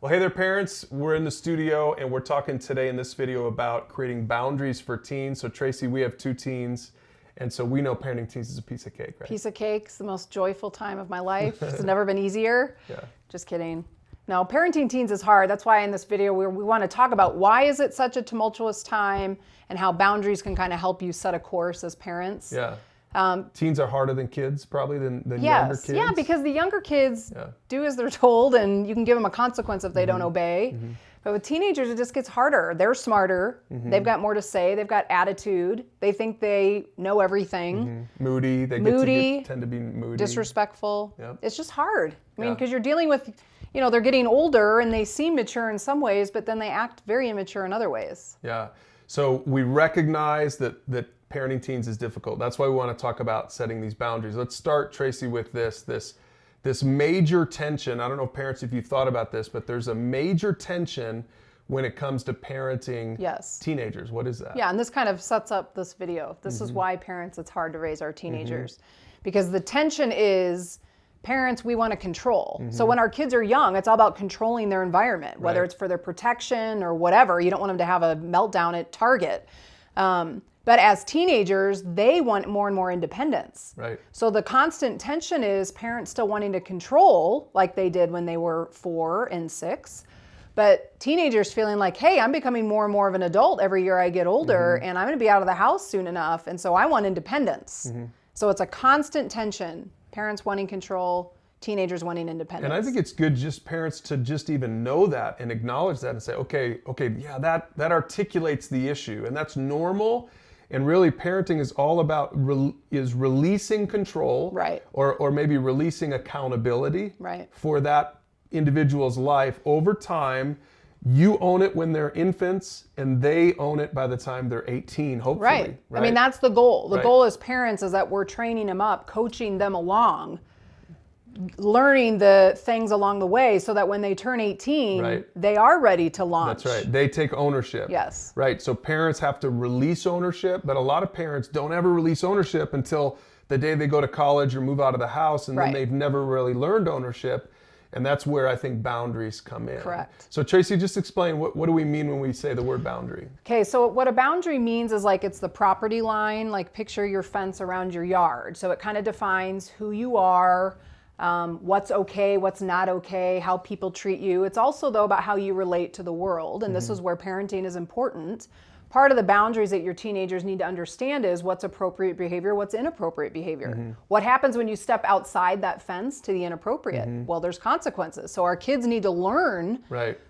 Well, hey there, parents. We're in the studio and we're talking today in this video about creating boundaries for teens. So Tracy, we have 2 teens, and so we know parenting teens is a piece of cake, right? Piece of cake. It's the most joyful time of my life. It's never been easier. Yeah. Just kidding. No, parenting teens is hard. That's why in this video we want to talk about why is it such a tumultuous time and how boundaries can kind of help you set a course as parents. Yeah. Teens are harder than kids, probably, than younger kids. Yeah, because the younger kids do as they're told, and you can give them a consequence if they don't obey. But with teenagers, it just gets harder. They're smarter. They've got more to say. They've got attitude. They think they know everything. Moody. They tend to be moody. Disrespectful. Yep. It's just hard. I mean, because you're dealing with, they're getting older and they seem mature in some ways, but then they act very immature in other ways. Yeah. So we recognize that parenting teens is difficult. That's why we want to talk about setting these boundaries. Let's start, Tracy, with this major tension. I don't know, parents, if you've thought about this, but there's a major tension when it comes to parenting teenagers. What is that? Yeah, and this kind of sets up this video. This is why parents, it's hard to raise our teenagers. Because the tension is, parents, we want to control. So when our kids are young, it's all about controlling their environment, whether it's for their protection or whatever. You don't want them to have a meltdown at Target. But as teenagers, they want more and more independence. Right. So the constant tension is parents still wanting to control like they did when they were 4 and 6. But teenagers feeling like, hey, I'm becoming more and more of an adult every year I get older, and I'm going to be out of the house soon enough. And so I want independence. So it's a constant tension. Parents wanting control, teenagers wanting independence. And I think it's good just parents to just even know that and acknowledge that and say, okay, yeah, that articulates the issue, and that's normal. And really, parenting is all about releasing control, or maybe releasing accountability for that individual's life over time. You own it when they're infants, and they own it by the time they're 18, hopefully. Right. I mean, that's the goal. The goal as parents is that we're training them up, coaching them along, learning the things along the way so that when they turn 18, they are ready to launch. That's right. They take ownership. Yes. Right. So parents have to release ownership, but a lot of parents don't ever release ownership until the day they go to college or move out of the house, and then they've never really learned ownership. And that's where I think boundaries come in. Correct. So Tracy, just explain, what do we mean when we say the word boundary? Okay, so what a boundary means is like it's the property line, like picture your fence around your yard. So it kind of defines who you are, what's okay, what's not okay, how people treat you. It's also, though, about how you relate to the world, and this is where parenting is important. Part of the boundaries that your teenagers need to understand is what's appropriate behavior, what's inappropriate behavior. What happens when you step outside that fence to the inappropriate? Well, there's consequences. So our kids need to learn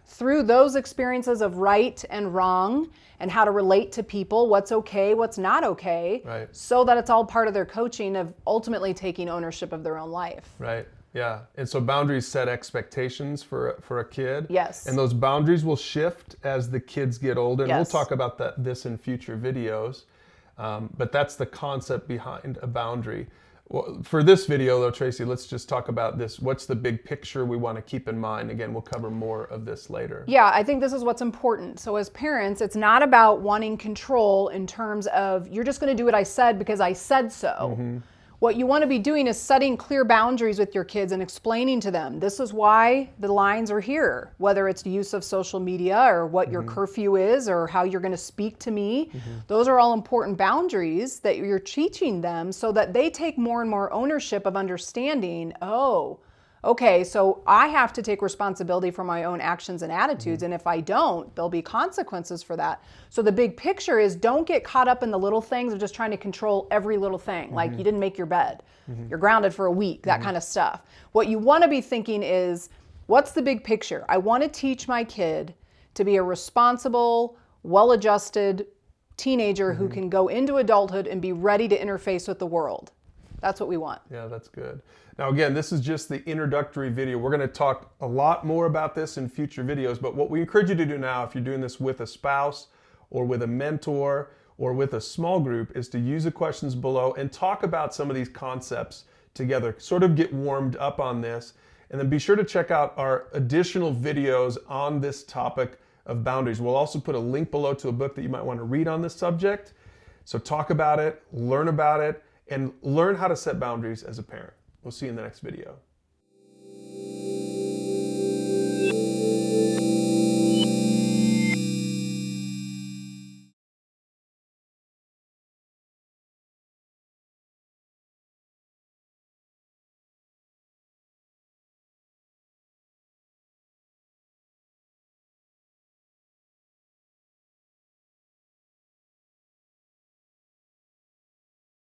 through those experiences of right and wrong and how to relate to people, what's okay, what's not okay, so that it's all part of their coaching of ultimately taking ownership of their own life. Right. Yeah, and so boundaries set expectations for a kid. Yes. And those boundaries will shift as the kids get older. And we'll talk about this in future videos. But that's the concept behind a boundary. Well, for this video, though, Tracy, let's just talk about this. What's the big picture we want to keep in mind? Again, we'll cover more of this later. Yeah, I think this is what's important. So as parents, it's not about wanting control in terms of you're just going to do what I said because I said so. What you want to be doing is setting clear boundaries with your kids and explaining to them, this is why the lines are here, whether it's the use of social media or what your curfew is or how you're going to speak to me. Those are all important boundaries that you're teaching them so that they take more and more ownership of understanding, okay, so I have to take responsibility for my own actions and attitudes, and if I don't, there'll be consequences for that. So the big picture is don't get caught up in the little things of just trying to control every little thing, like you didn't make your bed, you're grounded for a week, that kind of stuff. What you want to be thinking is, what's the big picture? I want to teach my kid to be a responsible, well-adjusted teenager who can go into adulthood and be ready to interface with the world. That's what we want. Yeah, that's good. Now, again, this is just the introductory video. We're going to talk a lot more about this in future videos, but what we encourage you to do now, if you're doing this with a spouse or with a mentor or with a small group, is to use the questions below and talk about some of these concepts together, sort of get warmed up on this, and then be sure to check out our additional videos on this topic of boundaries. We'll also put a link below to a book that you might want to read on this subject. So talk about it, learn about it, and learn how to set boundaries as a parent. We'll see you in the next video.